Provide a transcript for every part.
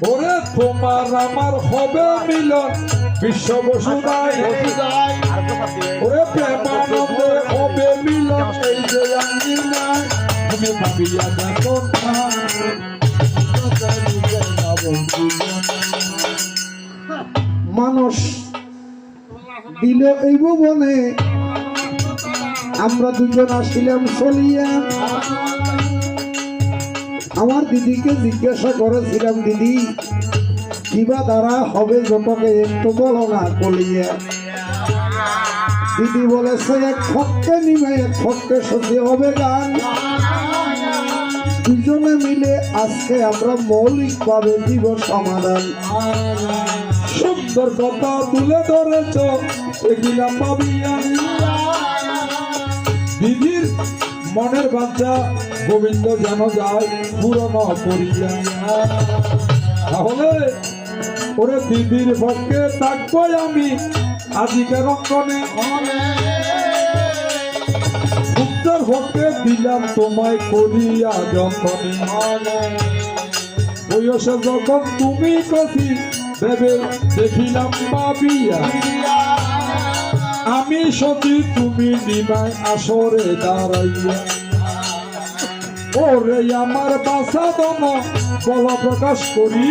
ওরে তোমার আমার হবে মিলন বিশ্ব বসুধায়, ওরে প্রেমানন্দে হবে মিলন এই যে আঙ্গিনায়, তুমি ভাবিয়া দেখো না মানুষ দিল এই ভুবনে আমরা দুজন আসিলাম চলিয়া। আমার দিদিকে জিজ্ঞাসা করেছিলাম, দিদি কিবা দ্বারা হবে যতকে একটু বলো না বলিয়া। দিদি বলেছে এক ফককে নিমে এক ফককে সত্যি হবে গান। দুজনে মিলে আজকে আমরা মৌলিকভাবে দিব সমাধান। সুন্দর কথা তুলে ধরেছ এগুলা পাবিয়া। দিদির মনের বাচ্চা গোবিন্দ যেন যায় পূরণ করিয়া। তাহলে ওরে দিদির পক্ষে থাকবো আমি আজকের অঙ্গনে, উত্তর পক্ষে দিলাম তোমায় করিয়া যতনে। বয়সে যখন তুমি কছি ভেবে দেখিলাম পাবিয়া, আমি সতী তুমি নিমায় আসরে দাঁড়াইয়া। ওরে আমার বাসা দম বল প্রকাশ করি,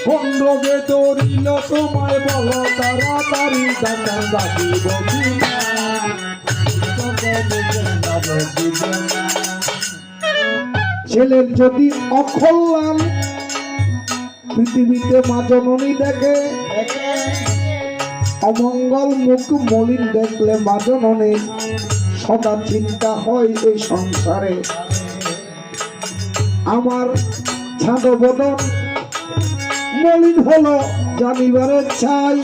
কোন রোগে দৌড়িল তোমায় বলো তাড়াতাড়ি ডাক্তার ডাকিব কিনা। ছেলের যদি অকল্যাণ পৃথিবীতে মা জননী দেখে, অমঙ্গল মুখ মলিন দেখলে মা জননী সদা চিন্তা হয় এই সংসারে। আমার ছাদবদন মলিন হলো জানিবারে চাই,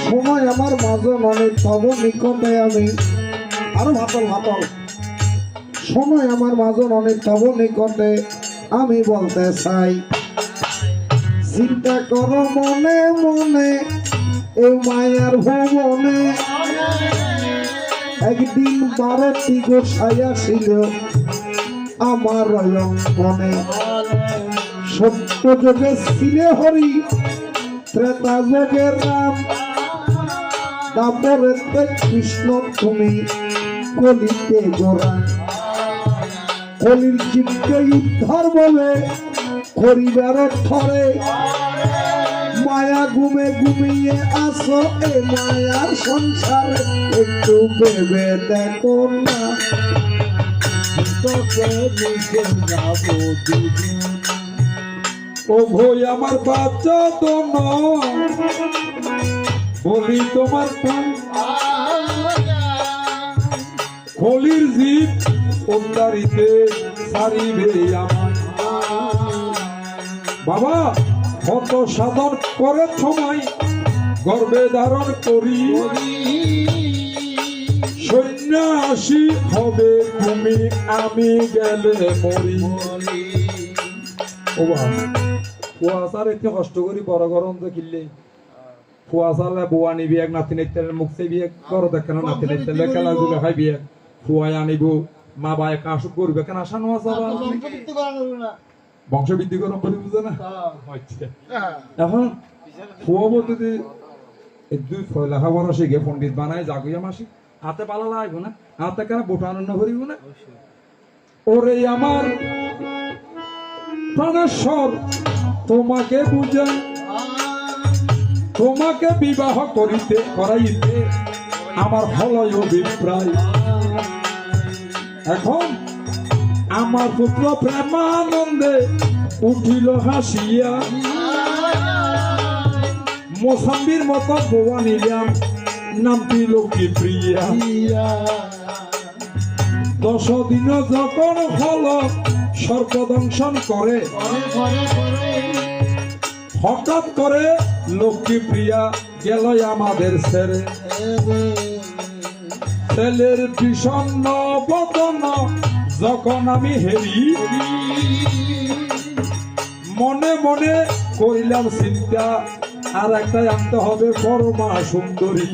সময় আমার মা জননী তব নিকটে আমি আরো ভাতল ভাতল সময় আমার মা জননী তব নিকটে আমি বলতে চাই। চিন্তা করো মনে মনে এই মায়ার ভুবনে, একদিন 12টি গোসাইয়া ছিল আমার অঙ্গনে। সত্য যোগে ছিলে হরি, ত্রেতা যোগের রাম, তারপরে কৃষ্ণ তুমি কলিতে জোড়া। কলির জীবকে উদ্ধার বলে করিবার থরে, মায়া ঘুমে ঘুমিয়ে আসো এ মায়ার সংসারে, একটু ভেবে দেখো না ও ভই আমার বাচ্চা তো বলি তোমার কলির জীব উদ্ধারিতে সারিবে আমার। বাবা কত সাধন করে সময় গর্বে ধারণ করি, সন্ন্যাসী হবে তুমি আমি গেলে মরি। ও বাবা কুয়াশার একটু কষ্ট করি বড় গরম তো কিনলে কুয়াশালে বুয়া নিবি এক নাতি নেতের মুখ সে বিয়ে করো দেখেন নাতি নেতের খেলাধুলা খাই বিয়ে ফুয়াই আনিব মা বাই কাশ করবে কেন আশা নোয়া যাবা বংশবৃদ্ধি করো বলি বুঝে না। এখন ফুয়া বলতে দুই লেখাপড়া শিখে পন্ডিত বানায় জাগুয়া মাসি হাতে পালা লাগবে না, হাতে কেন বোটা আনন্দ করিব না। ওরে আমার প্রাণেশ্বর তোমাকে বুঝে তোমাকে বিবাহ করাইতে আমার হলয় অভিপ্রায়। এখন আমার পুত্র প্রেমানন্দে উঠিল হাসিয়া, মোসাম্বির মতো বোয়া নিলাম নামটি লক্ষ্মী প্রিয়া। 10 দিন যখন হল সর্পদংশন করে, হঠাৎ করে লক্ষ্মী প্রিয়া গেল আমাদের ছেড়ে। ছেলের বিষণ্ণ বদন যখন আমি হেরি, মনে মনে করিলাম চিন্তা আর একটাই আনতে হবে পরমা সুন্দরী।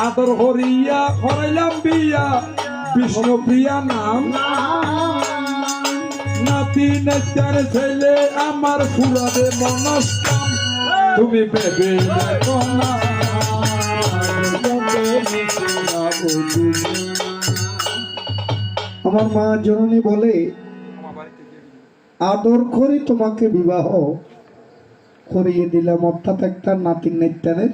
আদর হরিয়া করাইলাম বিয়া বিষ্ণু প্রিয়া নাম, না নাতি নেচার ছেলে আমার ফুরাবে মনস্কাম তুমি ভেবে দেখো না আমার মা জননী বলে আদর করে তোমাকে বিবাহ করিয়ে দিলাম, অর্থাৎ একটা নাতি নেত্যানের